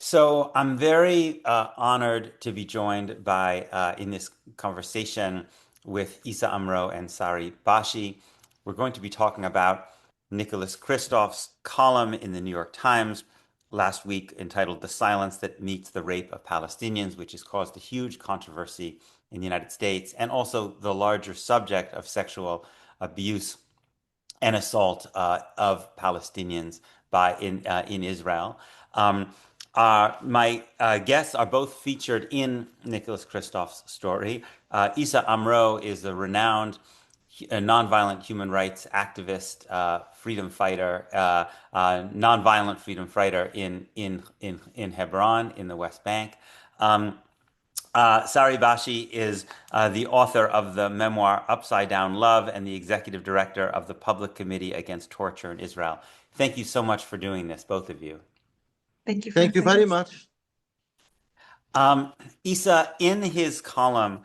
So I'm very honored to be joined by in this conversation with Isa Amro and Sari Bashi. We're going to be talking about Nicholas Kristof's column in the New York Times last week entitled "The Silence That Meets the Rape of Palestinians," which has caused a huge controversy in the United States, and also the larger subject of sexual abuse and assault of Palestinians in Israel. Um, my guests are both featured in Nicholas Kristof's story. Isa Amro is a renowned nonviolent human rights activist, freedom fighter, nonviolent freedom fighter in Hebron, in the West Bank. Um, Sari Bashi is the author of the memoir Upside Down Love and the executive director of the Public Committee Against Torture in Israel. Thank you so much for doing this, both of you. Thank you for Thank you having very us. much. Isa, in his column,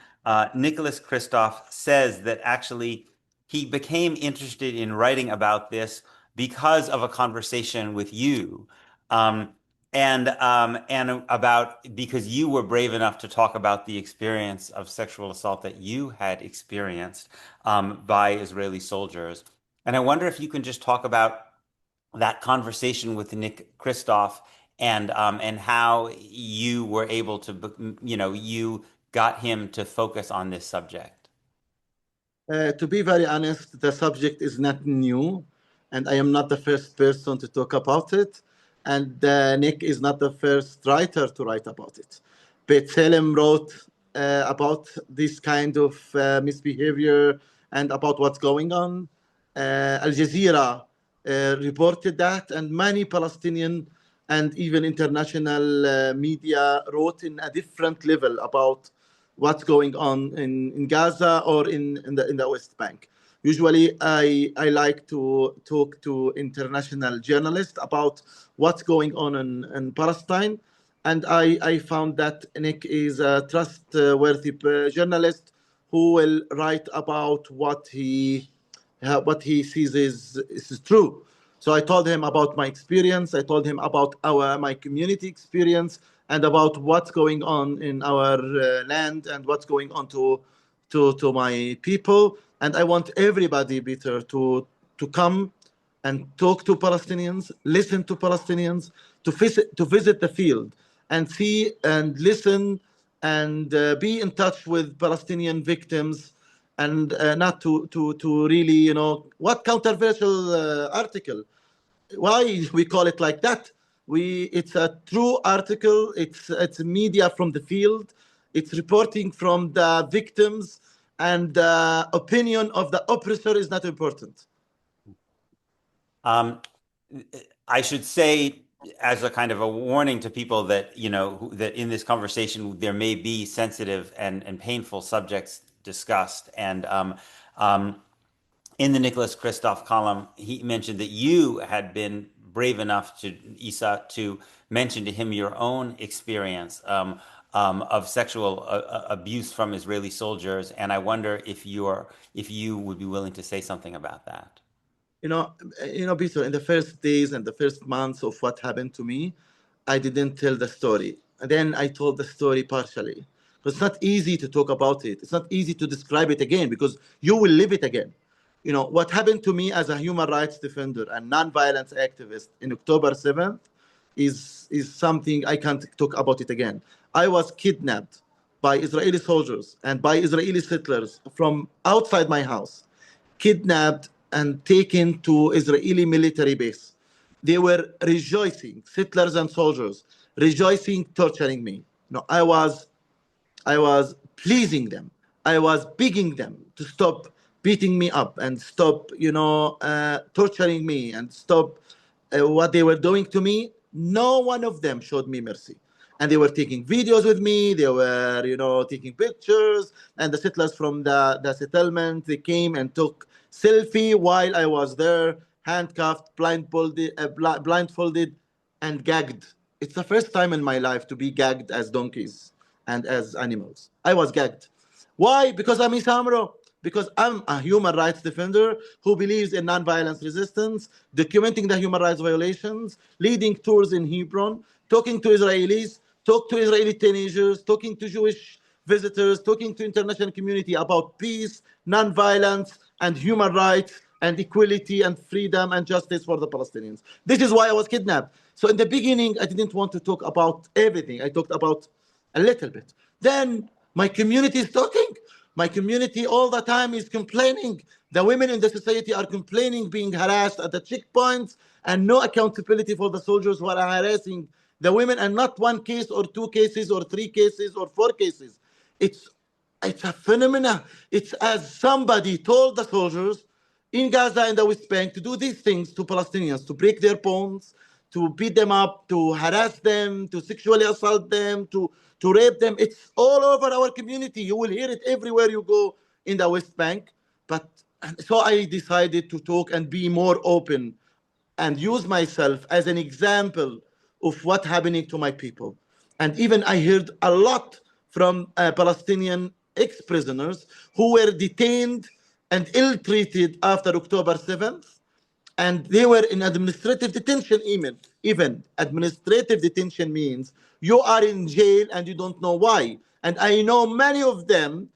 Nicholas Kristof says that actually he became interested in writing about this because of a conversation with you. And about because you were brave enough to talk about the experience of sexual assault that you had experienced by Israeli soldiers. And I wonder if you can just talk about that conversation with Nick Kristof and how you were able to, you got him to focus on this subject. To be very honest, the subject is not new, and I am not the first person to talk about it. And Nick is not the first writer to write about it. B'Tselem wrote about this kind of misbehavior and about what's going on. Al Jazeera reported that, and many Palestinian and even international media wrote in a different level about what's going on in Gaza or in the West Bank. Usually, I like to talk to international journalists about what's going on in Palestine. And I found that Nick is a trustworthy journalist who will write about what he sees is true. So I told him about my experience. I told him about my community experience and about what's going on in our land and what's going on to my people. And I want everybody, Peter, to come and talk to Palestinians, listen to Palestinians, to visit the field and see and listen and be in touch with Palestinian victims and not to really, what controversial article? Why we call it like that? It's a true article. It's media from the field. It's reporting from the victims, and the opinion of the oppressor is not important. I should say, as a kind of a warning to people that, that in this conversation there may be sensitive and painful subjects discussed. And in the Nicholas Kristof column, he mentioned that you had been brave enough to Isa to mention to him your own experience of sexual abuse from Israeli soldiers, and I wonder if you would be willing to say something about that. You know, Peter, in the first days and the first months of what happened to me, I didn't tell the story. And then I told the story partially. Because it's not easy to talk about it. It's not easy to describe it again because you will live it again. What happened to me as a human rights defender and nonviolence activist in October 7th is something I can't talk about it again. I was kidnapped by Israeli soldiers and by Israeli settlers from outside my house, kidnapped and taken to Israeli military base. They were rejoicing, settlers and soldiers, rejoicing, torturing me. I was pleasing them. I was begging them to stop beating me up and stop, torturing me and stop what they were doing to me. No one of them showed me mercy. And they were taking videos with me. They were, taking pictures. And the settlers from the settlement, they came and took selfie while I was there, handcuffed, blindfolded, and gagged. It's the first time in my life to be gagged as donkeys and as animals. I was gagged. Why? Because I'm Isamro. because I'm a human rights defender who believes in nonviolence resistance, documenting the human rights violations, leading tours in Hebron, talking to Israelis, talk to Israeli teenagers, talking to Jewish visitors, talking to international community about peace, nonviolence, and human rights, and equality and freedom and justice for the Palestinians. This is why I was kidnapped. So in the beginning, I didn't want to talk about everything. I talked about a little bit. Then my community is talking. My community all the time is complaining. The women in the society are complaining, being harassed at the checkpoints, and no accountability for the soldiers who are harassing the women, and not one case or two cases or three cases or four cases. It's it's a phenomenon. It's as somebody told the soldiers in Gaza and the West Bank to do these things to Palestinians, to break their bones, to beat them up, to harass them, to sexually assault them, to rape them. It's all over our community. You will hear it everywhere you go in the West Bank. But so I decided to talk and be more open and use myself as an example of what's happening to my people. And even I heard a lot from Palestinian ex-prisoners who were detained and ill-treated after October 7th, and they were in administrative detention. Even administrative detention means you are in jail and you don't know why. And I know many of them,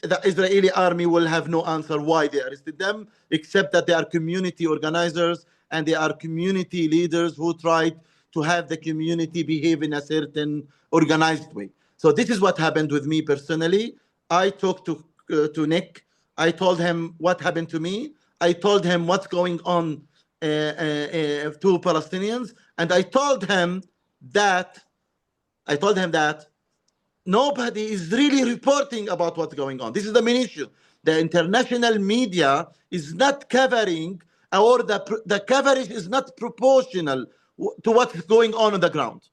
the Israeli army will have no answer why they arrested them, except that they are community organizers and they are community leaders who tried to have the community behave in a certain organized way. So this is what happened with me personally. I talked to Nick. I told him what happened to me. I told him what's going on to Palestinians, and that I told him that nobody is really reporting about what's going on. This is the main issue. The international media is not covering, or the coverage is not proportional to what's going on the ground.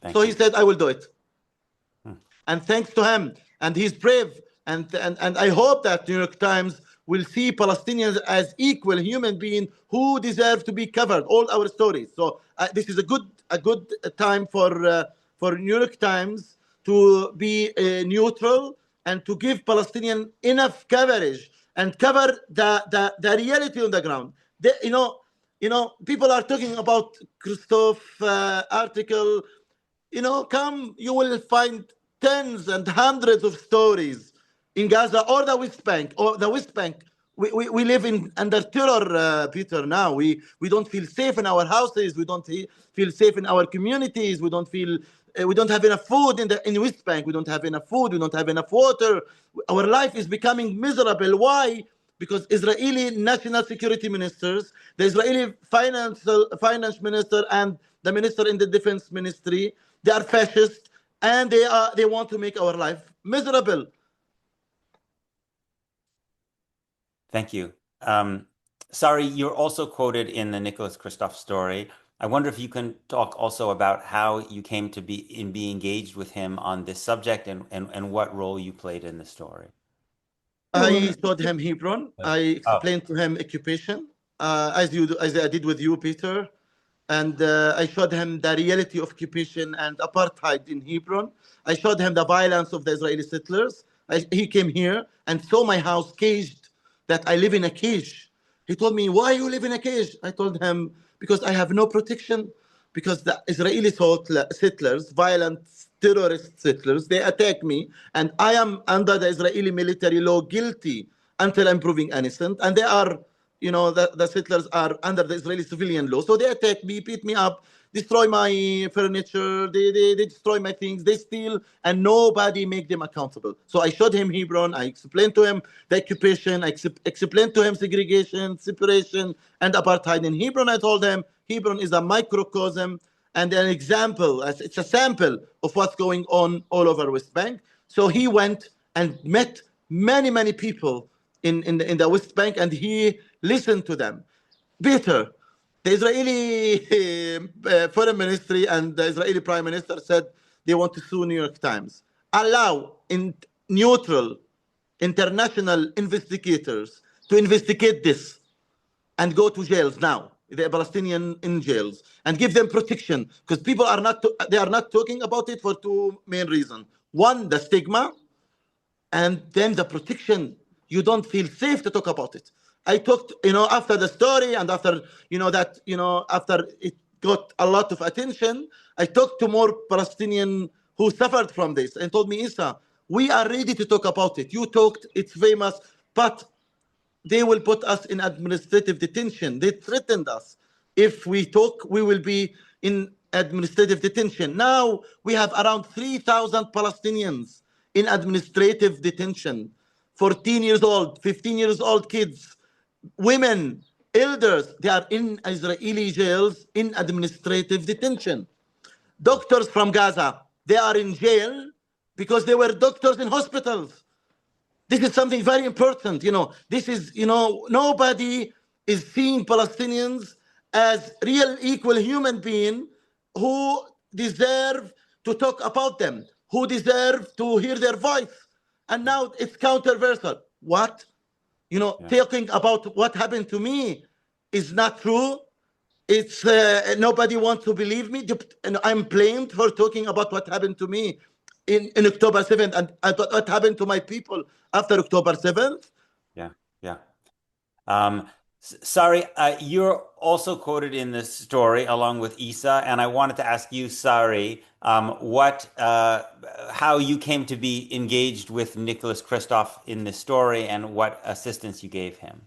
Thank So he you. said, I will do it. Hmm. And thanks to him, and he's brave. And I hope that New York Times will see Palestinians as equal human beings who deserve to be covered. All our stories. So this is a good time for New York Times to be neutral and to give Palestinian enough coverage and cover the reality on the ground. People are talking about Kristof article. Come, you will find tens and hundreds of stories in Gaza or the West Bank. Or the West Bank, we live in under terror, Peter. Now we don't feel safe in our houses. We don't feel safe in our communities. We don't have enough food in West Bank. We don't have enough food. We don't have enough water. Our life is becoming miserable. Why? Because Israeli national security ministers, the Israeli finance minister, and the minister in the defense ministry, they are fascist, and they want to make our life miserable. Thank you. Sorry, you're also quoted in the Nicholas Kristof story. I wonder if you can talk also about how you came to be engaged with him on this subject, and what role you played in the story. I showed him Hebron. I Oh, explained to him occupation, as I did with you, Peter, and I showed him the reality of occupation and apartheid in Hebron. I showed him the violence of the Israeli settlers. He came here and saw my house caged, that I live in a cage. He told me, "Why you live in a cage?" I told him, "Because I have no protection. Because the Israeli settlers, violent terrorist settlers, they attack me, and I am under the Israeli military law guilty until I'm proven innocent. And they are, the settlers are under the Israeli civilian law. So they attack me, beat me up, destroy my furniture, they destroy my things, they steal, and nobody make them accountable." So I showed him Hebron. I explained to him the occupation. I explained to him segregation, separation, and apartheid in Hebron. I told him Hebron is a microcosm and an example. It's a sample of what's going on all over West Bank. So he went and met many, many people in the West Bank, and he listened to them. Peter, the Israeli foreign ministry and the Israeli prime minister said they want to sue New York Times. Allow neutral international investigators to investigate this and go to jails now, the Palestinian in jails, and give them protection, because people are not they are not talking about it for two main reasons. One, the stigma, and then the protection, you don't feel safe to talk about it. I talked, after the story, and after, that, after it got a lot of attention, I talked to more Palestinian who suffered from this and told me, Isa, we are ready to talk about it. You talked, it's famous, but they will put us in administrative detention. They threatened us. If we talk, we will be in administrative detention. Now we have around 3,000 Palestinians in administrative detention. 14 years old, 15 years old kids, women, elders, they are in Israeli jails in administrative detention. Doctors from Gaza, they are in jail because they were doctors in hospitals. This is something very important. This is, nobody is seeing Palestinians as real equal human beings who deserve to talk about them, who deserve to hear their voice. And now it's controversial. What? Yeah. Talking about what happened to me is not true. It's nobody wants to believe me, and I'm blamed for talking about what happened to me in October 7th, and what happened to my people after October 7th. Yeah. Yeah. Sorry, you're also quoted in this story along with Isa, and I wanted to ask you, Sari, how you came to be engaged with Nicholas Kristof in this story and what assistance you gave him.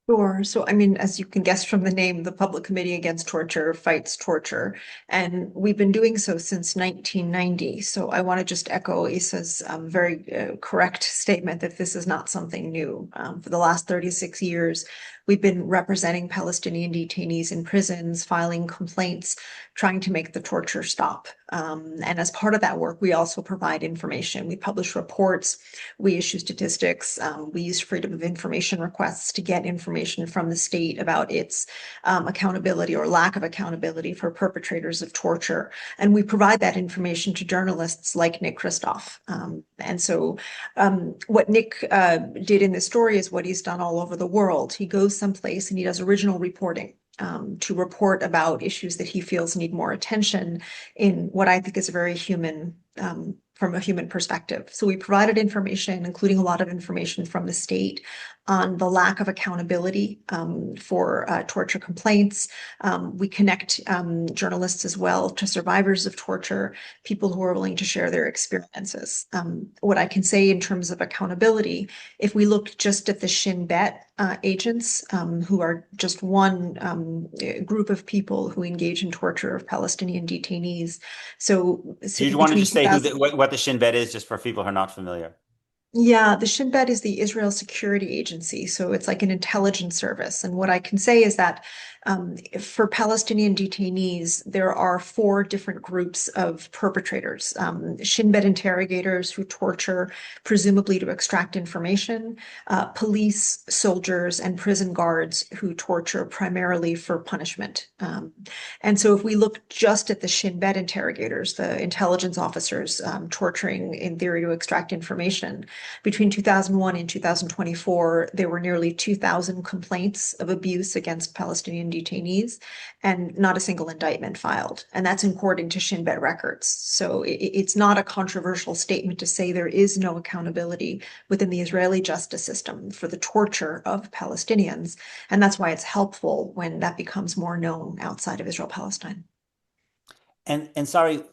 Sure. So, I mean, as you can guess from the name, the Public Committee Against Torture fights torture, and we've been doing so since 1990. So, I want to just echo Isa's very correct statement that this is not something new. For the last 36 years, we've been representing Palestinian detainees in prisons, filing complaints, trying to make the torture stop. And as part of that work, we also provide information. We publish reports, we issue statistics, we use freedom of information requests to get information from the state about its accountability or lack of accountability for perpetrators of torture. And we provide that information to journalists like Nick Kristof. And so what Nick did in this story is what he's done all over the world. He goes someplace and he does original reporting. To report about issues that he feels need more attention in what I think is a very human, from a human perspective. So we provided information, including a lot of information from the state on the lack of accountability for torture complaints. We connect journalists as well to survivors of torture, people who are willing to share their experiences. What I can say in terms of accountability, if we look just at the Shin Bet agents, who are just one group of people who engage in torture of Palestinian detainees. So Do you want to between just say 2000, what the Shin Bet is, just for people who are not familiar? yeah, the Shin Bet is the Israel Security Agency, so it's like an intelligence service. And what I can say is that for Palestinian detainees, there are 4 different groups of perpetrators. Shin Bet interrogators who torture, presumably to extract information, police, soldiers, and prison guards who torture primarily for punishment. And so if we look just at the Shin Bet interrogators, the intelligence officers torturing in theory to extract information, between 2001 and 2024, there were nearly 2,000 complaints of abuse against Palestinian detainees and not a single indictment filed. And that's according to Shin Bet records. So it's not a controversial statement to say there is no accountability within the Israeli justice system for the torture of Palestinians. And that's why it's helpful when that becomes more known outside of Israel-Palestine. And sorry,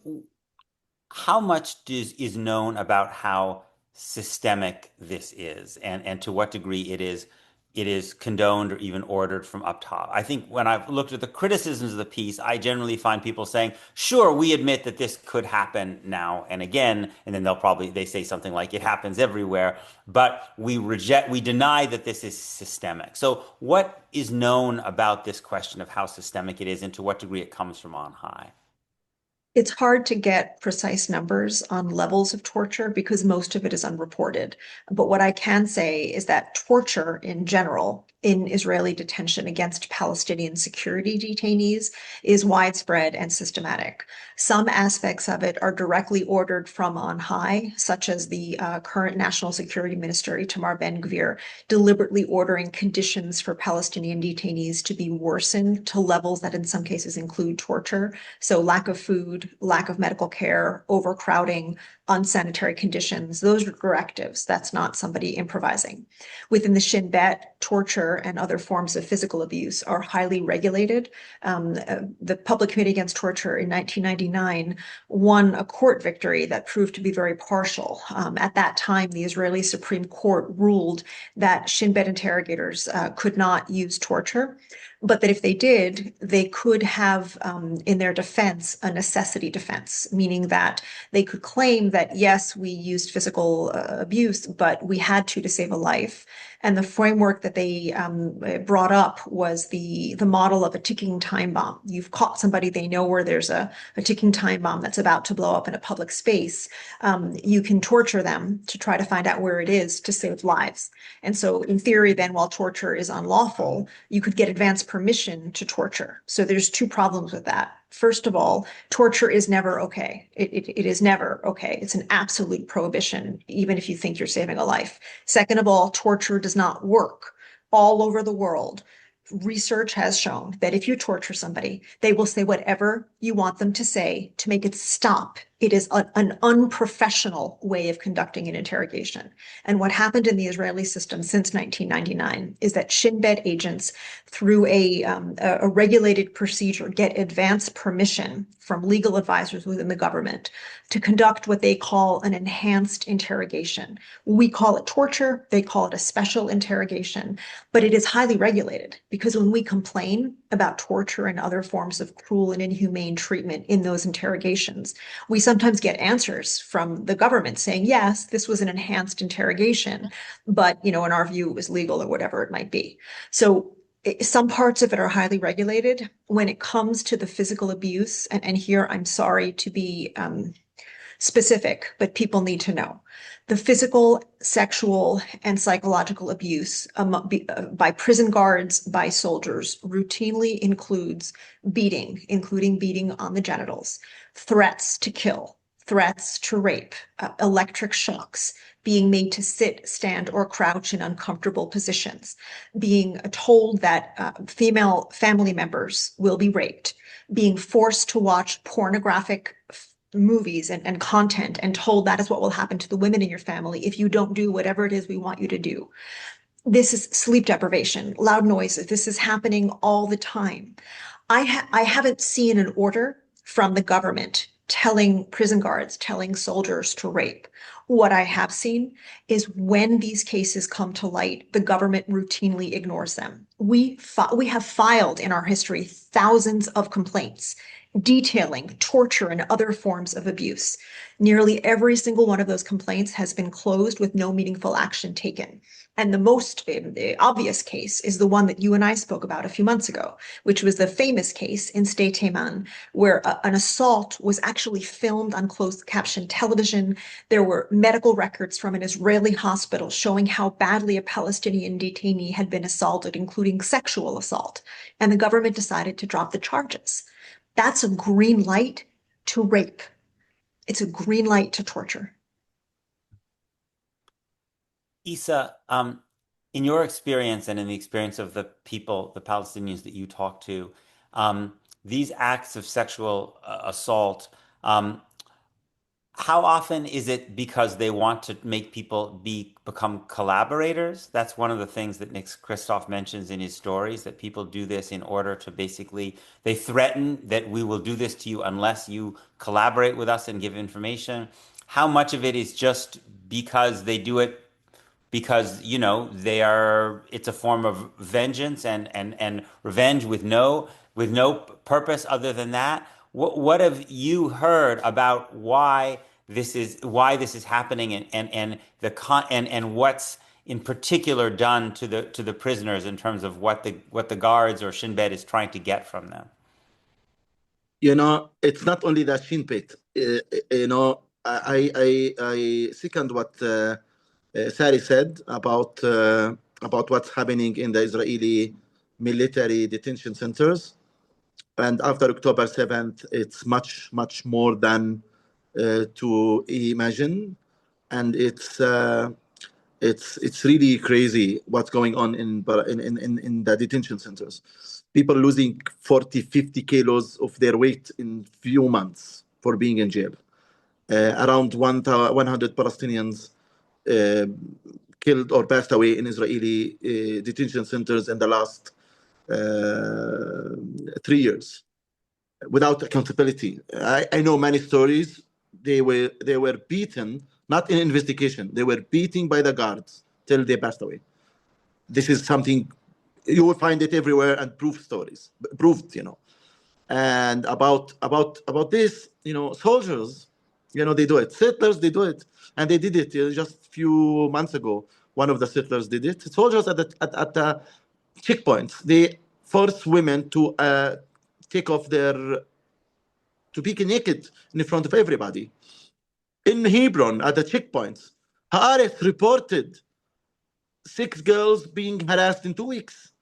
how much is known about how systemic this is, and to what degree it is condoned or even ordered from up top? I think when I've looked at the criticisms of the piece, I generally find people saying, sure, we admit that this could happen now and again, and then they say something like it happens everywhere, but we deny that this is systemic. So what is known about this question of how systemic it is and to what degree it comes from on high? It's hard to get precise numbers on levels of torture because most of it is unreported. But what I can say is that torture in general in Israeli detention against Palestinian security detainees is widespread and systematic. Some aspects of it are directly ordered from on high, such as the current National Security Minister, Itamar Ben-Gvir, deliberately ordering conditions for Palestinian detainees to be worsened to levels that in some cases include torture. So lack of food, lack of medical care, overcrowding, unsanitary conditions. Those are directives. That's not somebody improvising. Within the Shin Bet, torture and other forms of physical abuse are highly regulated. The Public Committee Against Torture in 1999 won a court victory that proved to be very partial. At that time, the Israeli Supreme Court ruled that Shin Bet interrogators could not use torture, but that if they did, they could have in their defense a necessity defense, meaning that they could claim that, yes, we used physical abuse, but we had to save a life. And the framework that they brought up was the model of a ticking time bomb. You've caught somebody, they know where there's a ticking time bomb that's about to blow up in a public space. You can torture them to try to find out where it is to save lives. And so in theory, then, while torture is unlawful, you could get advance permission to torture. So there's two problems with that. First of all, torture is never okay. It is never okay. It's an absolute prohibition, even if you think you're saving a life. Second of all, torture does not work all over the world. Research has shown that if you torture somebody, they will say whatever you want them to say to make it stop. It is an unprofessional way of conducting an interrogation. And what happened in the Israeli system since 1999 is that Shin Bet agents, through a regulated procedure, get advance permission from legal advisors within the government to conduct what they call an enhanced interrogation. We call it torture, they call it a special interrogation, but it is highly regulated because when we complain about torture and other forms of cruel and inhumane treatment in those interrogations, we sometimes get answers from the government saying, yes, this was an enhanced interrogation, but, in our view, it was legal or whatever it might be. So some parts of it are highly regulated. When it comes to the physical abuse, and here I'm sorry to be specific, but people need to know. The physical, sexual, and psychological abuse by prison guards, by soldiers, routinely includes beating, including beating on the genitals, threats to kill, threats to rape, electric shocks, being made to sit, stand, or crouch in uncomfortable positions, being told that female family members will be raped, being forced to watch pornographic movies and content and told that is what will happen to the women in your family if you don't do whatever it is we want you to do. This is sleep deprivation, loud noises. This is happening all the time. I haven't seen an order from the government telling prison guards, telling soldiers to rape. What I have seen is when these cases come to light, the government routinely ignores them. We have filed in our history thousands of complaints detailing torture and other forms of abuse. Nearly every single one of those complaints has been closed with no meaningful action taken. And the most obvious case is the one that you and I spoke about a few months ago, which was the famous case in State Teman, where an assault was actually filmed on closed caption television. There were medical records from an Israeli hospital showing how badly a Palestinian detainee had been assaulted, including sexual assault. And the government decided to drop the charges. That's a green light to rape. It's a green light to torture. Isa, in your experience and in the experience of the people, the Palestinians that you talk to, these acts of sexual assault, how often is it because they want to make people become collaborators? That's one of the things that Nick Kristof mentions in his stories, that people do this in order to basically, they threaten that we will do this to you unless you collaborate with us and give information. How much of it is just because they do it because it's a form of vengeance and revenge with no purpose other than that? What have you heard about why this is happening and what's in particular done to the prisoners in terms of what the guards or Shin Bet is trying to get from them? It's not only that Shin Bet. I second what Sari said about what's happening in the Israeli military detention centers. And after October 7th, it's much, much more than to imagine. And it's really crazy what's going on in the detention centers. People losing 40, 50 kilos of their weight in few months for being in jail. Around 100 Palestinians uh, killed or passed away in Israeli detention centers in the last 3 years without accountability. I know many stories. They were beaten, not in investigation. They were beaten by the guards till they passed away. This is something you will find it everywhere and proof stories, proved. And about this, soldiers, they do it. Settlers, they do it, and they did it just a few months ago. One of the settlers did it. Soldiers at the checkpoints, they force women to take off their to be naked in front of everybody. In Hebron, at the checkpoints, Haaretz reported 6 girls being harassed in 2 weeks.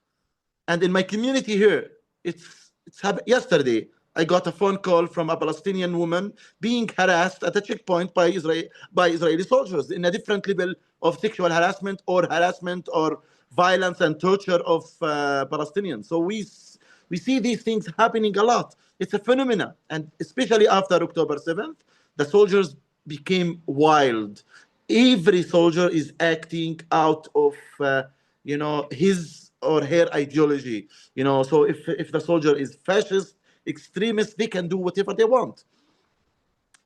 And in my community here, it's happened yesterday. I got a phone call from a Palestinian woman being harassed at a checkpoint by Israeli soldiers in a different level of sexual harassment or violence and torture of Palestinians. So we see these things happening a lot. It's a phenomenon, and especially after October 7th, the soldiers became wild. Every soldier is acting out of his or her ideology. So if the soldier is fascist, extremist, they can do whatever they want.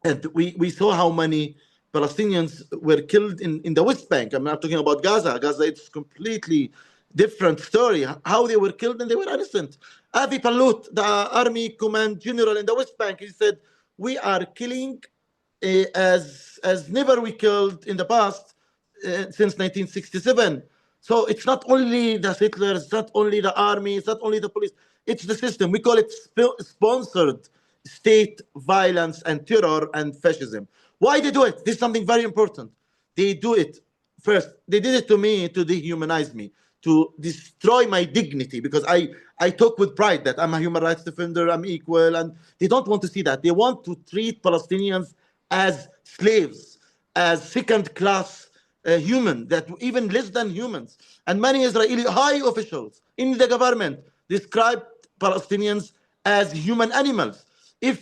And we saw how many Palestinians were killed in the West Bank. I'm not talking about Gaza. Gaza, it's completely different story. How they were killed and they were innocent. Avi Pallut, the army command general in the West Bank, he said, "We are killing as never we killed in the past since 1967." So it's not only the settlers, it's not only the army, it's not only the police, it's the system. We call it sponsored state violence and terror and fascism. Why they do it? This is something very important. They do it first. They did it to me to dehumanize me, to destroy my dignity, because I talk with pride that I'm a human rights defender, I'm equal, and they don't want to see that. They want to treat Palestinians as slaves, as second-class human, that even less than humans. And many Israeli high officials in the government describe Palestinians as human animals. If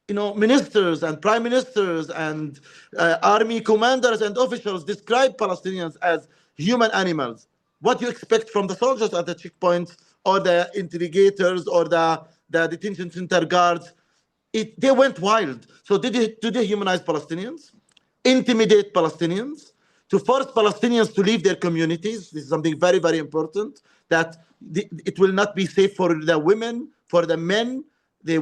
ministers and prime ministers and army commanders and officials describe Palestinians as human animals, what do you expect from the soldiers at the checkpoints or the interrogators or the detention center guards? They went wild. So to dehumanize Palestinians, intimidate Palestinians, to force Palestinians to leave their communities. This is something very, very important, that it will not be safe for the women, for the men. They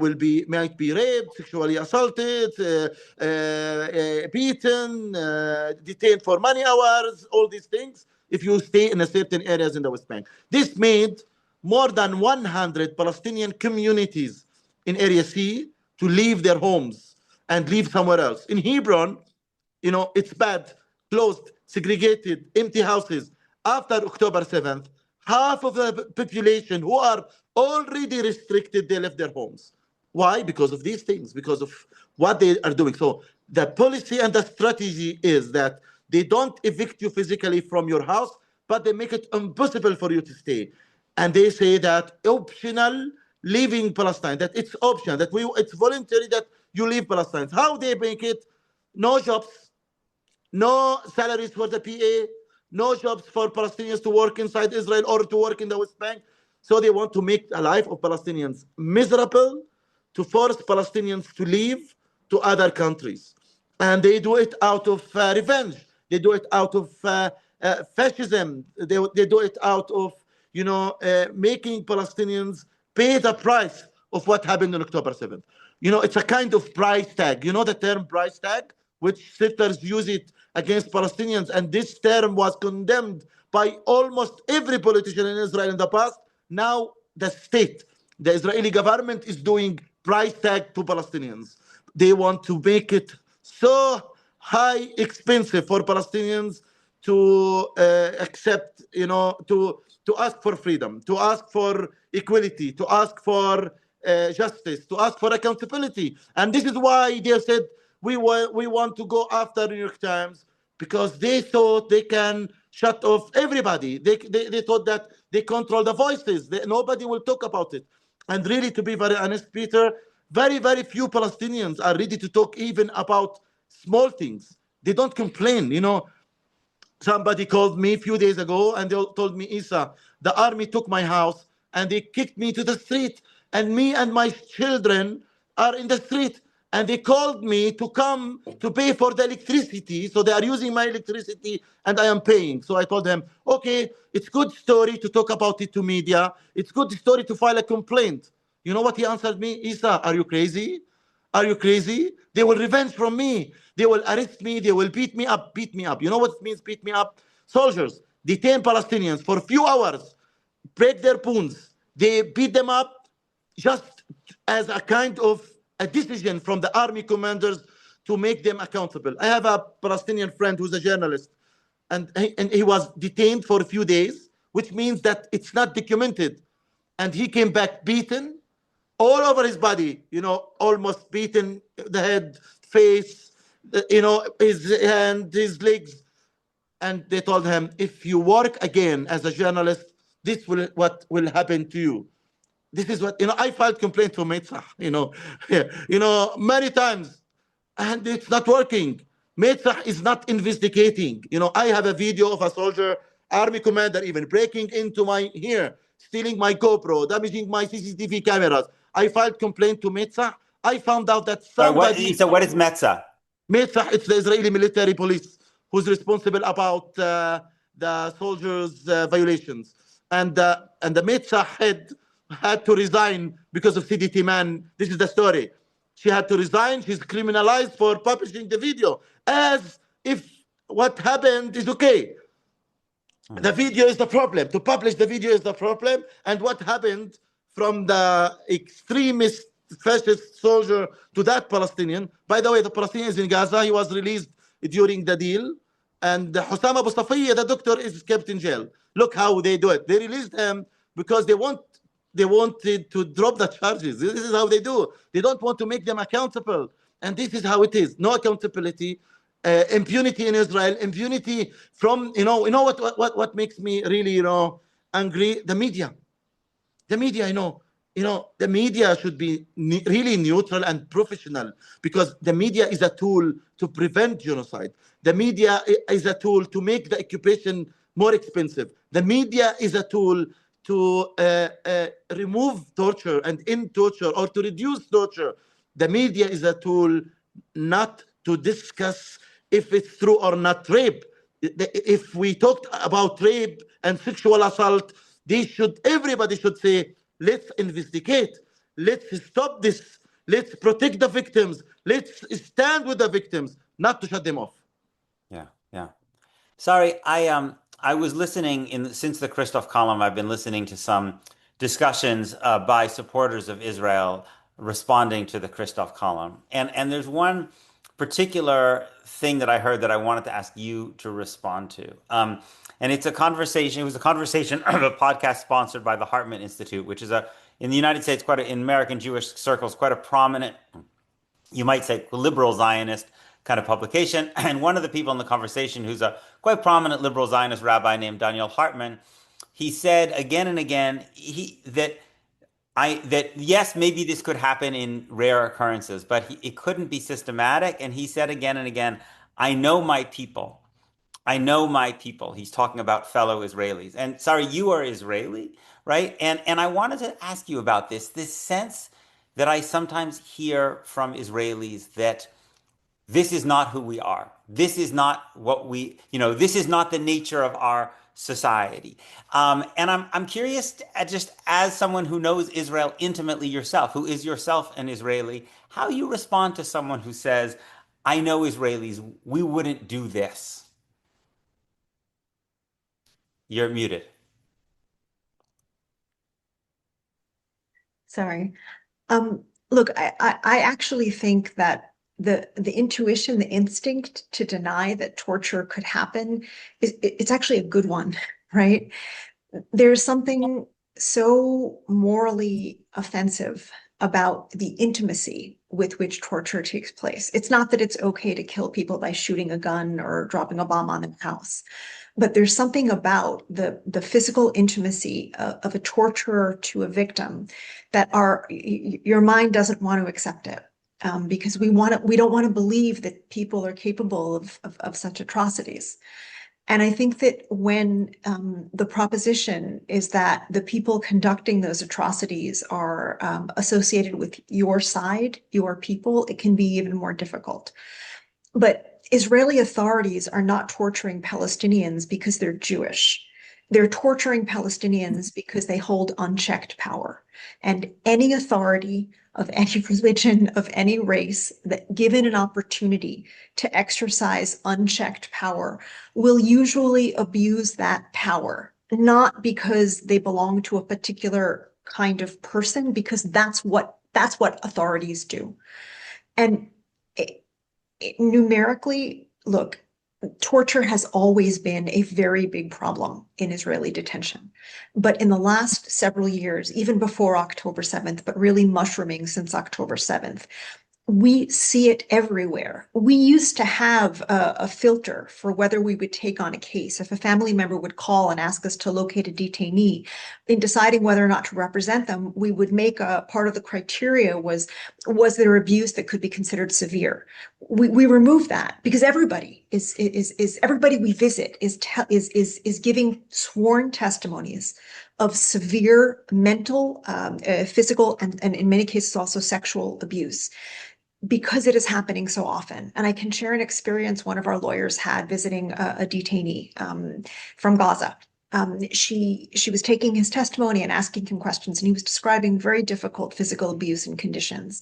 might be raped, sexually assaulted, beaten, detained for many hours, all these things, if you stay in a certain areas in the West Bank. This made more than 100 Palestinian communities in Area C to leave their homes and live somewhere else. In Hebron, it's bad, closed, segregated, empty houses. After October 7th, half of the population who are already restricted, they left their homes. Why? Because of these things, because of what they are doing. So the policy and the strategy is that they don't evict you physically from your house, but they make it impossible for you to stay. And they say that optional leaving Palestine, that it's optional, that it's voluntary that you leave Palestine. How they make it? No jobs, no salaries for the PA, no jobs for Palestinians to work inside Israel or to work in the West Bank. So they want to make the life of Palestinians miserable, to force Palestinians to leave to other countries. And they do it out of revenge. They do it out of fascism. They do it out of making Palestinians pay the price of what happened on October 7th. It's a kind of price tag. You know the term price tag, which settlers use it against Palestinians. And this term was condemned by almost every politician in Israel in the past. Now the Israeli government is doing price tag to Palestinians. They want to make it so high, expensive for Palestinians to accept, to ask for freedom, to ask for equality, to ask for justice, to ask for accountability. And this is why they said, we want to go after New York Times, because they thought they can shut off everybody. They thought that they control the voices. Nobody will talk about it. And really, to be very honest, Peter, Very, very few Palestinians are ready to talk even about small things. They don't complain. Somebody called me a few days ago and they told me, Isa, the army took my house and they kicked me to the street, and me and my children are in the street. And they called me to come to pay for the electricity. So they are using my electricity and I am paying. So I told them, okay, it's good story to talk about it to media. It's good story to file a complaint. You know what he answered me? Isa, are you crazy? Are you crazy? They will revenge from me. They will arrest me. They will beat me up. Beat me up. You know what it means, beat me up? Soldiers detain Palestinians for a few hours, break their bones. They beat them up just as a kind of a decision from the army commanders to make them accountable. I have a Palestinian friend who's a journalist, and he was detained for a few days, which means that it's not documented. And he came back beaten all over his body, almost beaten the head, face, his hand, his legs. And they told him, if you work again as a journalist, this will what will happen to you. This is what I filed complaint to Metzah, many times, and it's not working. Metzah is not investigating. I have a video of a soldier, army commander, even breaking into my here, stealing my GoPro, damaging my CCTV cameras. I filed complaint to Metzah. I found out that Sorry, what, somebody so what is Metza? Metzah, it's the Israeli military police who's responsible about the soldiers' violations. And the Metzah head had to resign because of CDT man. This is the story. She had to resign. She's criminalized for publishing the video as if what happened is okay. The video is the problem. To publish the video is the problem. And what happened from the extremist fascist soldier to that Palestinian. By the way, the Palestinian is in Gaza. He was released during the deal. And Hussam Abu Safiya, the doctor, is kept in jail. Look how they do it. They released him because they wanted to drop the charges. This is how they do. They don't want to make them accountable. And this is how it is. No accountability. Impunity in Israel, impunity from what makes me really angry. The media, the media should be really neutral and professional, because the media is a tool to prevent genocide. The media is a tool to make the occupation more expensive. The media is a tool to remove torture and end torture, or to reduce torture. The media is a tool not to discuss if it's true or not rape. If we talked about rape and sexual assault, everybody should say, let's investigate, let's stop this, let's protect the victims, let's stand with the victims, not to shut them off. Yeah, yeah. Sorry, I was listening since the Kristof column. I've been listening to some discussions by supporters of Israel responding to the Kristof column, and there's one particular thing that I heard that I wanted to ask you to respond to. And it's a conversation. It was a conversation of a podcast sponsored by the Hartman Institute, which is in the United States, in American Jewish circles, quite a prominent, you might say, liberal Zionist kind of publication. And one of the people in the conversation, who's a quite prominent liberal Zionist rabbi named Daniel Hartman, he said again and again that yes, maybe this could happen in rare occurrences, but it couldn't be systematic. And he said again and again, I know my people. I know my people. He's talking about fellow Israelis. And sorry, you are Israeli, right? And I wanted to ask you about this sense that I sometimes hear from Israelis that this is not who we are. This is not what this is not the nature of our society. And I'm curious, just as someone who knows Israel intimately yourself, who is yourself an Israeli, how you respond to someone who says, I know Israelis, we wouldn't do this. You're muted. Sorry. Look, I actually think that the intuition, the instinct to deny that torture could happen it's actually a good one, right? There's something so morally offensive about the intimacy with which torture takes place. It's not that it's okay to kill people by shooting a gun or dropping a bomb on their house, but there's something about the physical intimacy of a torturer to a victim that your mind doesn't want to accept it. Because we don't want to believe that people are capable of such atrocities. And I think that when the proposition is that the people conducting those atrocities are associated with your side, your people, it can be even more difficult. But Israeli authorities are not torturing Palestinians because they're Jewish. They're torturing Palestinians because they hold unchecked power. And any authority of any religion, of any race, that given an opportunity to exercise unchecked power, will usually abuse that power, not because they belong to a particular kind of person, because that's what authorities do. And numerically, look, torture has always been a very big problem in Israeli detention. But in the last several years, even before October 7th, but really mushrooming since October 7th, we see it everywhere. We used to have a filter for whether we would take on a case. If a family member would call and ask us to locate a detainee, in deciding whether or not to represent them, we would make a part of the criteria was there abuse that could be considered severe. We remove that because everybody everybody we visit is giving sworn testimonies of severe mental, physical, and in many cases also sexual abuse, because it is happening so often. And I can share an experience one of our lawyers had visiting a detainee from Gaza. She was taking his testimony and asking him questions, and he was describing very difficult physical abuse and conditions.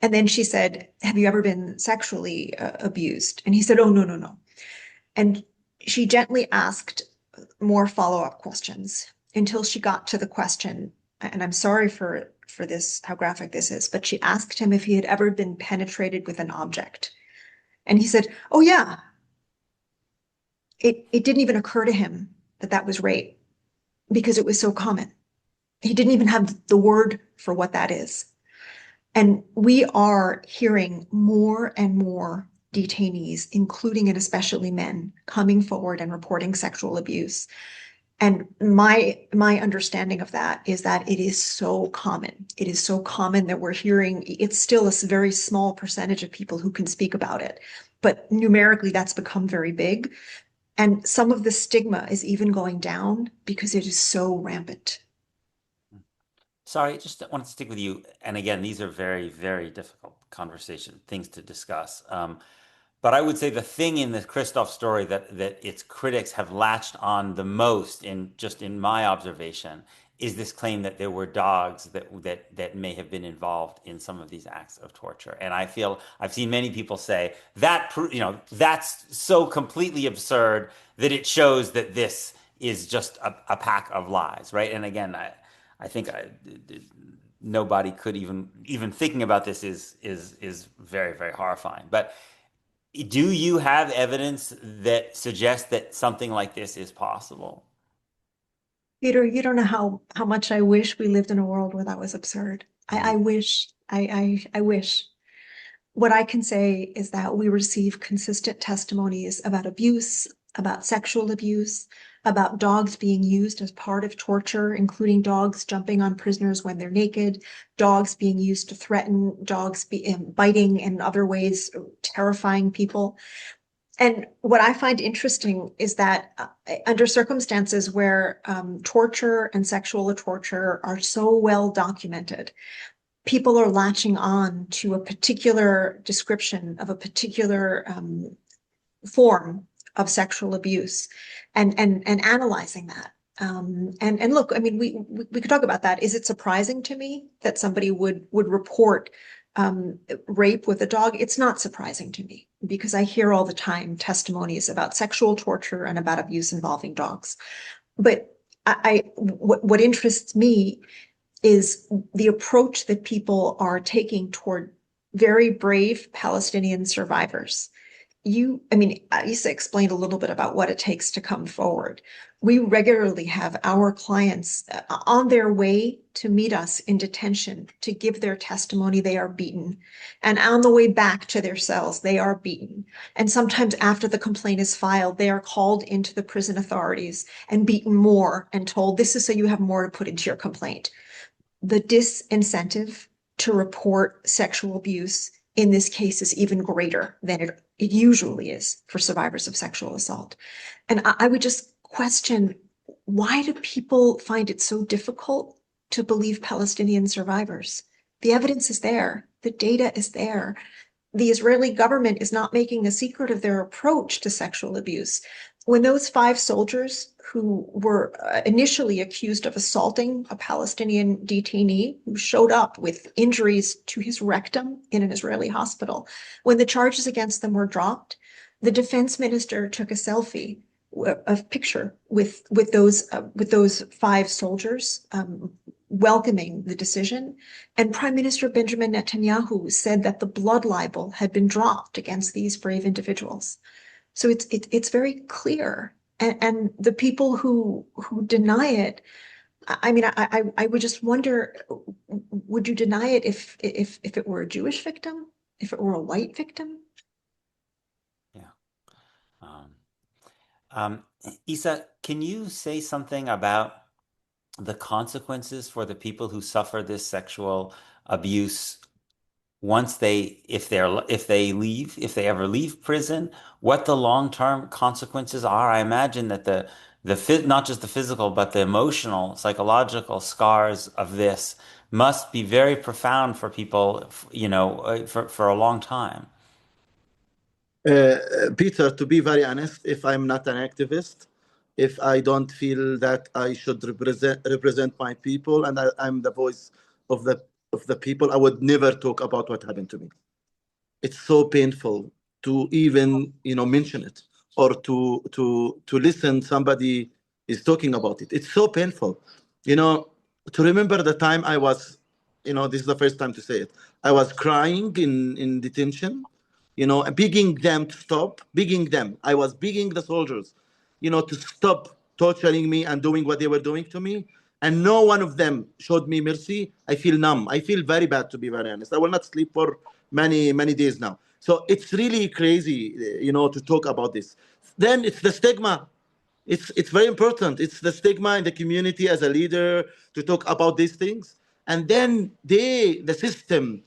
And then she said, "Have you ever been sexually abused?" And he said, "Oh, no, no, no." And she gently asked more follow-up questions until she got to the question, and I'm sorry for this, how graphic this is, but she asked him if he had ever been penetrated with an object. And he said, "Oh yeah." It didn't even occur to him that that was rape because it was so common. He didn't even have the word for what that is. And we are hearing more and more detainees, including and especially men, coming forward and reporting sexual abuse. And my understanding of that is that it is so common. It is so common that we're hearing, it's still a very small percentage of people who can speak about it. But numerically, that's become very big. And some of the stigma is even going down because it is so rampant. Sorry, just want to stick with you. And again, these are very, very difficult things to discuss. But I would say the thing in the Kristof story that its critics have latched on the most, in my observation, is this claim that there were dogs that may have been involved in some of these acts of torture. And I feel I've seen many people say that that's so completely absurd that it shows that this is just a pack of lies, right? And again, I think nobody could even thinking about this is very, very horrifying. But do you have evidence that suggests that something like this is possible? Peter, you don't know how much I wish we lived in a world where that was absurd. I wish, I wish. What I can say is that we receive consistent testimonies about abuse, about sexual abuse, about dogs being used as part of torture, including dogs jumping on prisoners when they're naked, dogs being used to threaten, biting and other ways terrifying people. And what I find interesting is that under circumstances where torture and sexual torture are so well documented, people are latching on to a particular description of a particular form of sexual abuse and analyzing that. And look, I mean, we could talk about that. Is it surprising to me that somebody would report rape with a dog? It's not surprising to me because I hear all the time testimonies about sexual torture and about abuse involving dogs. But what interests me is the approach that people are taking toward very brave Palestinian survivors Isa explained a little bit about what it takes to come forward. We regularly have our clients on their way to meet us in detention to give their testimony, they are beaten. And on the way back to their cells, they are beaten. And sometimes after the complaint is filed, they are called into the prison authorities and beaten more and told, this is so you have more to put into your complaint. The disincentive to report sexual abuse in this case is even greater than it usually is for survivors of sexual assault. And I would just question, why do people find it so difficult to believe Palestinian survivors? The evidence is there, the data is there. The Israeli government is not making a secret of their approach to sexual abuse. When those 5 soldiers who were initially accused of assaulting a Palestinian detainee who showed up with injuries to his rectum in an Israeli hospital, when the charges against them were dropped, the defense minister took a selfie, a picture with those 5 soldiers, welcoming the decision. And Prime Minister Benjamin Netanyahu said that the blood libel had been dropped against these brave individuals. So it's very clear. And the people who deny it, I would just wonder, would you deny it if it were a Jewish victim, if it were a white victim? Yeah. Isa, can you say something about the consequences for the people who suffer this sexual abuse once if they ever leave prison, what the long-term consequences are? I imagine that not just the physical, but the emotional, psychological scars of this must be very profound for people, for a long time. Peter, to be very honest, if I'm not an activist, if I don't feel that I should represent my people and I'm the voice of the people, I would never talk about what happened to me. It's so painful to even mention it or to listen somebody is talking about it. It's so painful. To remember the time I was, this is the first time to say it. I was crying in detention, begging them to stop, begging them. I was begging the soldiers, to stop torturing me and doing what they were doing to me. And no one of them showed me mercy. I feel numb. I feel very bad, to be very honest. I will not sleep for many, many days now. So it's really crazy, to talk about this. Then it's the stigma. It's very important. It's the stigma in the community as a leader to talk about these things. And then the system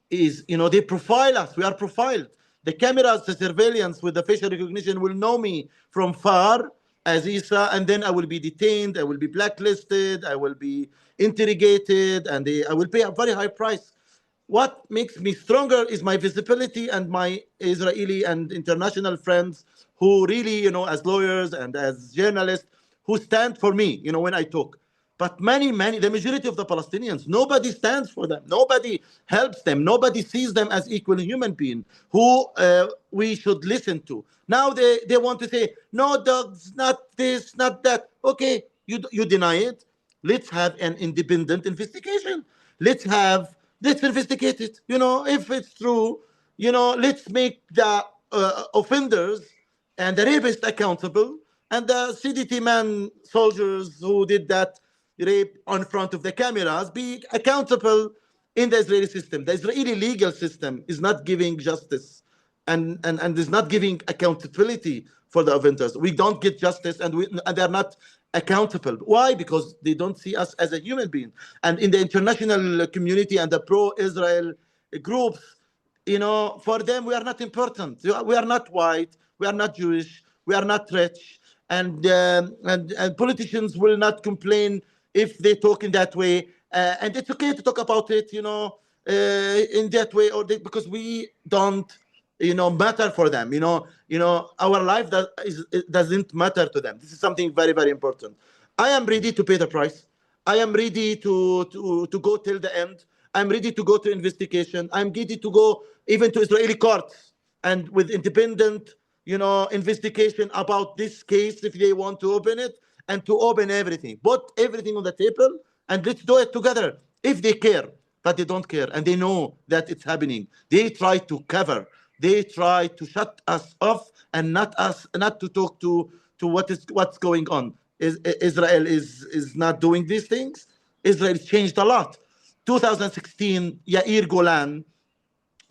is, they profile us. We are profiled. The cameras, the surveillance with the facial recognition will know me from far as Isa, and then I will be detained, I will be blacklisted, I will be interrogated, and I will pay a very high price. What makes me stronger is my visibility and my Israeli and international friends who really, as lawyers and as journalists, who stand for me, when I talk. But the majority of the Palestinians, nobody stands for them. Nobody helps them. Nobody sees them as equal human beings who we should listen to. Now they want to say, no, dogs, not this, not that. Okay, you deny it. Let's have an independent investigation. Let's investigate it. If it's true, let's make the offenders and the rapists accountable, and the CDT man soldiers who did that rape on front of the cameras be accountable in the Israeli system. The Israeli legal system is not giving justice and is not giving accountability for the offenders. We don't get justice, and they're not accountable. Why? Because they don't see us as a human being. And in the international community and the pro-Israel groups, for them, we are not important. We are not white. We are not Jewish. We are not rich. And politicians will not complain if they talk in that way. And it's okay to talk about it, in that way, because we don't, matter for them. Our life doesn't matter to them. This is something very, very important. I am ready to pay the price. I am ready to go till the end. I'm ready to go to investigation. I'm ready to go even to Israeli courts and with independent, investigation about this case if they want to open it, and to open everything. Put everything on the table and let's do it together if they care. But they don't care and they know that it's happening. They try to cover they try to shut us off and not to talk to what's going on. Israel is not doing these things. Israel changed a lot. 2016, Yair Golan,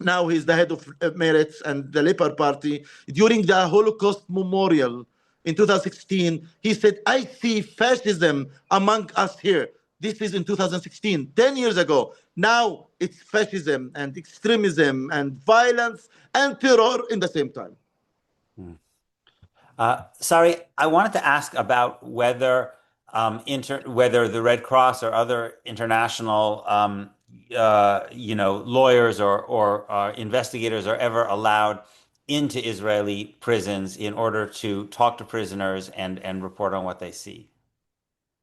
now he's the head of Meretz and the Labour Party. During the Holocaust Memorial in 2016, he said, I see fascism among us here. This is in 2016, 10 years ago. Now it's fascism and extremism and violence and terror in the same time. Sorry, I wanted to ask about whether the Red Cross or other international lawyers or investigators are ever allowed into Israeli prisons in order to talk to prisoners and report on what they see.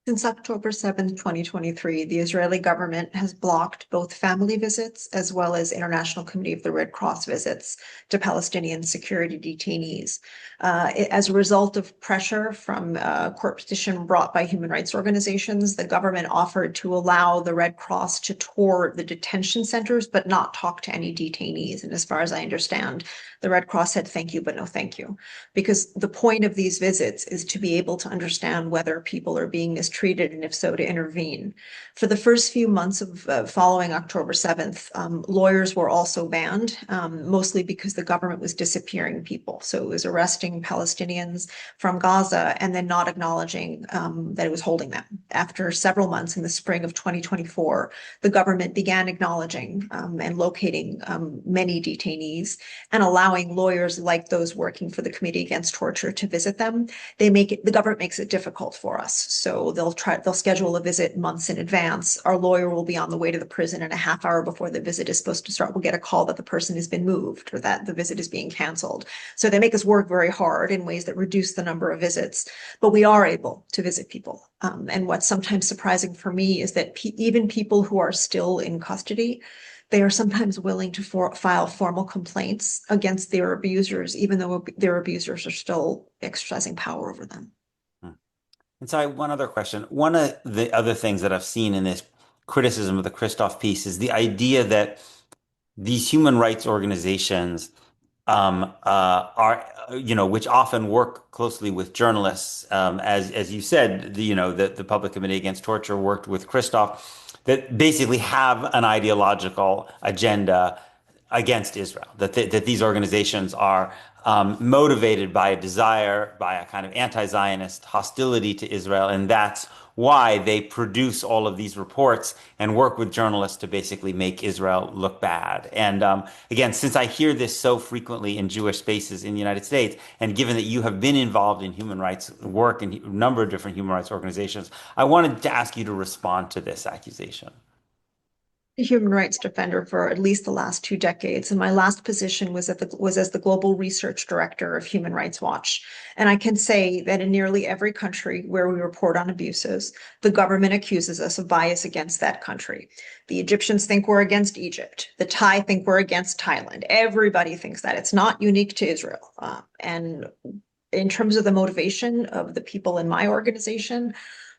Since October 7th, 2023, the Israeli government has blocked both family visits as well as International Committee of the Red Cross visits to Palestinian security detainees. As a result of pressure from a court petition brought by human rights organizations, the government offered to allow the Red Cross to tour the detention centers, but not talk to any detainees. And as far as I understand, the Red Cross said thank you, but no thank you. Because the point of these visits is to be able to understand whether people are being mistreated and if so, to intervene. For the first few months of following October 7th, lawyers were also banned, mostly because the government was disappearing people. So it was arresting Palestinians from Gaza and then not acknowledging that it was holding them. After several months in the spring of 2024, the government began acknowledging and locating many detainees and allowing lawyers like those working for the Committee Against Torture to visit them. The government makes it difficult for us. So they'll schedule a visit months in advance. Our lawyer will be on the way to the prison, and a half hour before the visit is supposed to start, we'll get a call that the person has been moved or that the visit is being canceled. So they make us work very hard in ways that reduce the number of visits, but we are able to visit people. And what's sometimes surprising for me is that even people who are still in custody, they are sometimes willing to file formal complaints against their abusers, even though their abusers are still exercising power over them. And sorry, one other question. One of the other things that I've seen in this criticism of the Kristof piece is the idea that these human rights organizations which often work closely with journalists, as you said, the Public Committee Against Torture worked with Kristof, that basically have an ideological agenda against Israel. That these organizations are motivated by a desire, by a kind of anti-Zionist hostility to Israel, and that's why they produce all of these reports and work with journalists to basically make Israel look bad. And again, since I hear this so frequently in Jewish spaces in the United States, and given that you have been involved in human rights work in a number of different human rights organizations, I wanted to ask you to respond to this accusation. A human rights defender for at least the last 2 decades, and my last position was as the global research director of Human Rights Watch. And I can say that in nearly every country where we report on abuses, the government accuses us of bias against that country. The Egyptians think we're against Egypt. The Thai think we're against Thailand. Everybody thinks that. It's not unique to Israel. And in terms of the motivation of the people in my organization,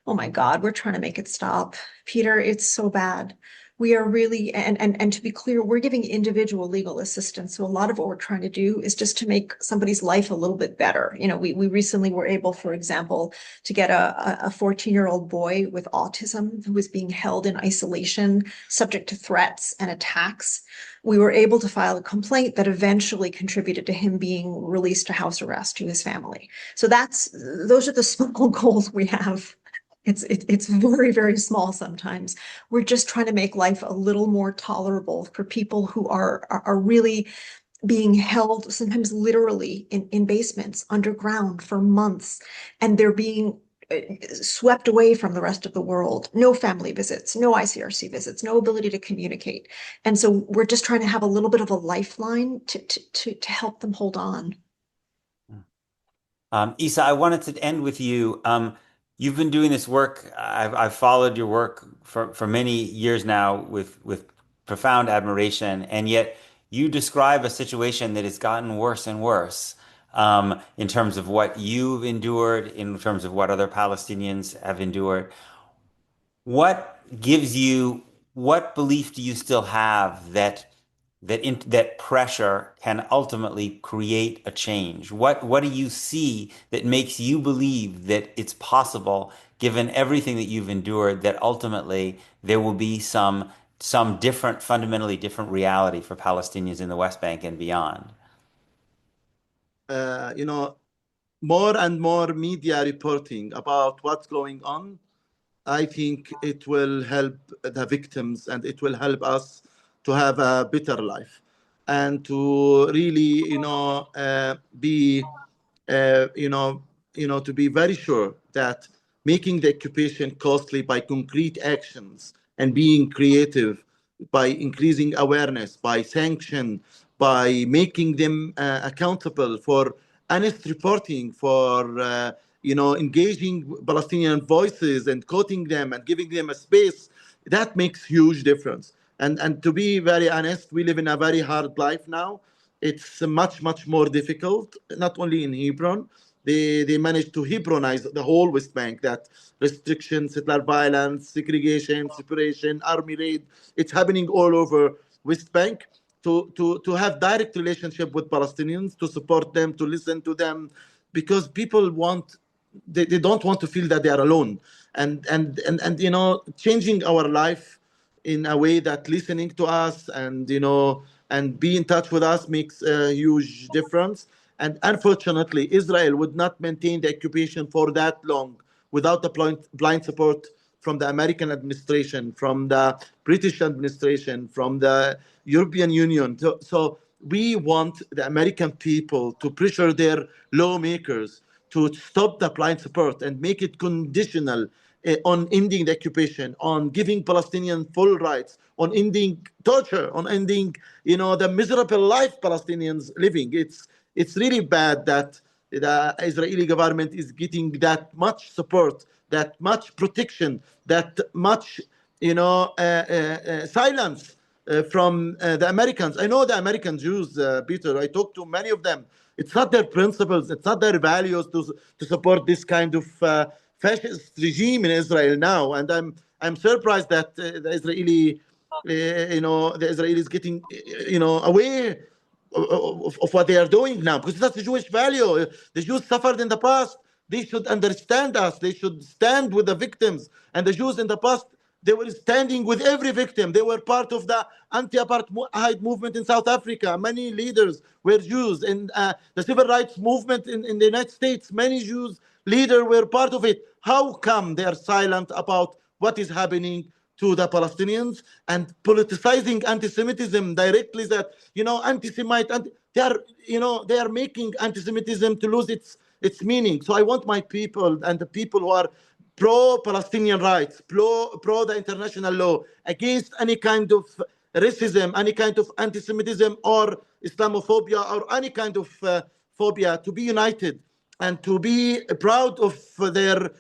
oh my God, we're trying to make it stop. Peter, it's so bad. We are really, and to be clear, we're giving individual legal assistance. So a lot of what we're trying to do is just to make somebody's life a little bit better. We recently were able, for example, to get a 14-year-old boy with autism who was being held in isolation, subject to threats and attacks. We were able to file a complaint that eventually contributed to him being released to house arrest to his family. So those are the small goals we have. It's very, very small sometimes. We're just trying to make life a little more tolerable for people who are really being held, sometimes literally in basements underground for months, and they're being swept away from the rest of the world. No family visits, no ICRC visits, no ability to communicate. And so we're just trying to have a little bit of a lifeline to help them hold on. Isa, I wanted to end with you. You've been doing this work. I've followed your work for many years now with profound admiration, and yet you describe a situation that has gotten worse and worse in terms of what you've endured, in terms of what other Palestinians have endured. What belief do you still have that that pressure can ultimately create a change? What do you see that makes you believe that it's possible, given everything that you've endured, that ultimately there will be some different, fundamentally different reality for Palestinians in the West Bank and beyond? You know, more and more media reporting about what's going on, I think it will help the victims and it will help us to have a better life and to really, be, uh, you know, to be very sure that making the occupation costly by concrete actions and being creative by increasing awareness, by sanction, by making them accountable for honest reporting, for engaging Palestinian voices and quoting them and giving them a space. That makes huge difference. And to be very honest, we live in a very hard life now. It's much more difficult, not only in Hebron. They managed to Hebronize the whole West Bank. That restriction, settler violence, segregation, separation, army raid. It's happening all over West Bank. To have direct relationship with Palestinians, to support them, to listen to them, because people they don't want to feel that they are alone, and changing our life in a way that listening to us and and be in touch with us makes a huge difference. And unfortunately, Israel would not maintain the occupation for that long without the blind support from the American administration, from the British administration, from the European Union. So we want the American people to pressure their lawmakers to stop the blind support and make it conditional on ending the occupation, on giving Palestinians full rights, on ending torture, on ending, the miserable life Palestinians living. It's really bad that the Israeli government is getting that much support, that much protection, that much, silence from the Americans. I know the American Jews, Peter. I talked to many of them. It's not their principles, it's not their values to support this kind of fascist regime in Israel now. And I'm surprised that the Israelis getting, away of what they are doing now, because that's the Jewish value. The Jews suffered in the past. They should understand us. They should stand with the victims. And the Jews in the past, they were standing with every victim. They were part of the anti-apartheid movement in South Africa. Many leaders were Jews. In the civil rights movement in the United States, many Jews leaders were part of it. How come they are silent about what is happening to the Palestinians and politicizing anti-Semitism directly? That anti-Semite, they are making anti-Semitism to lose its meaning. So I want my people and the people who are pro-Palestinian rights, pro the international law, against any kind of racism, any kind of anti-Semitism or Islamophobia or any kind of phobia, to be united and to be proud of their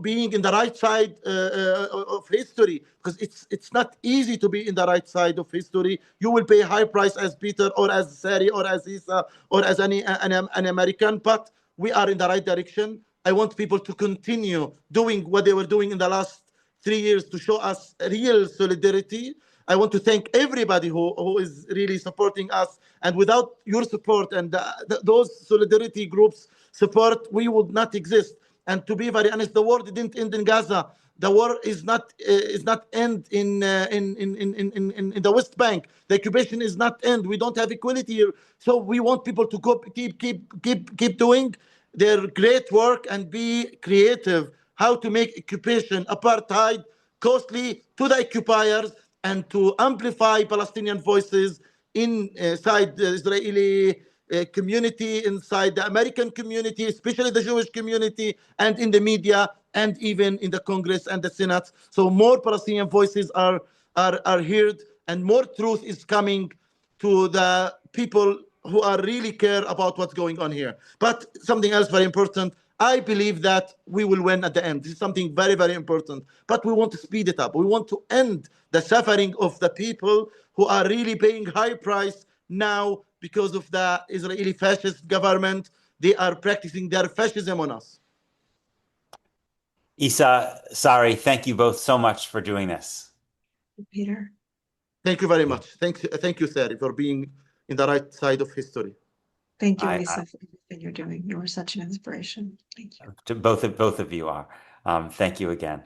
being in the right side of history, because it's not easy to be in the right side of history. You will pay a high price as Peter or as Sari or as Isa or as an American, but we are in the right direction. I want people to continue doing what they were doing in the last 3 years to show us real solidarity. I want to thank everybody who is really supporting us. And without your support and those solidarity groups' support, we would not exist. And to be very honest, the war didn't end in Gaza. The war is not end in the West Bank. The occupation is not end. We don't have equality here. So we want people to keep doing their great work and be creative. How to make occupation, apartheid, costly to the occupiers, and to amplify Palestinian voices inside the Israeli community, inside the American community, especially the Jewish community, and in the media, and even in the Congress and the Senate. So more Palestinian voices are heard, and more truth is coming to the people who are really care about what's going on here. But something else very important, I believe that we will win at the end. This is something very important. But we want to speed it up. We want to end the suffering of the people who are really paying high price now because of the Israeli fascist government. They are practicing their fascism on us. Isa, Sari, thank you both so much for doing this. Peter. Thank you very much. Thank you, Sari, for being in the right side of history. Thank you, I, Isa, for everything you're doing. You are such an inspiration. Thank you. to both of you are. Thank you again.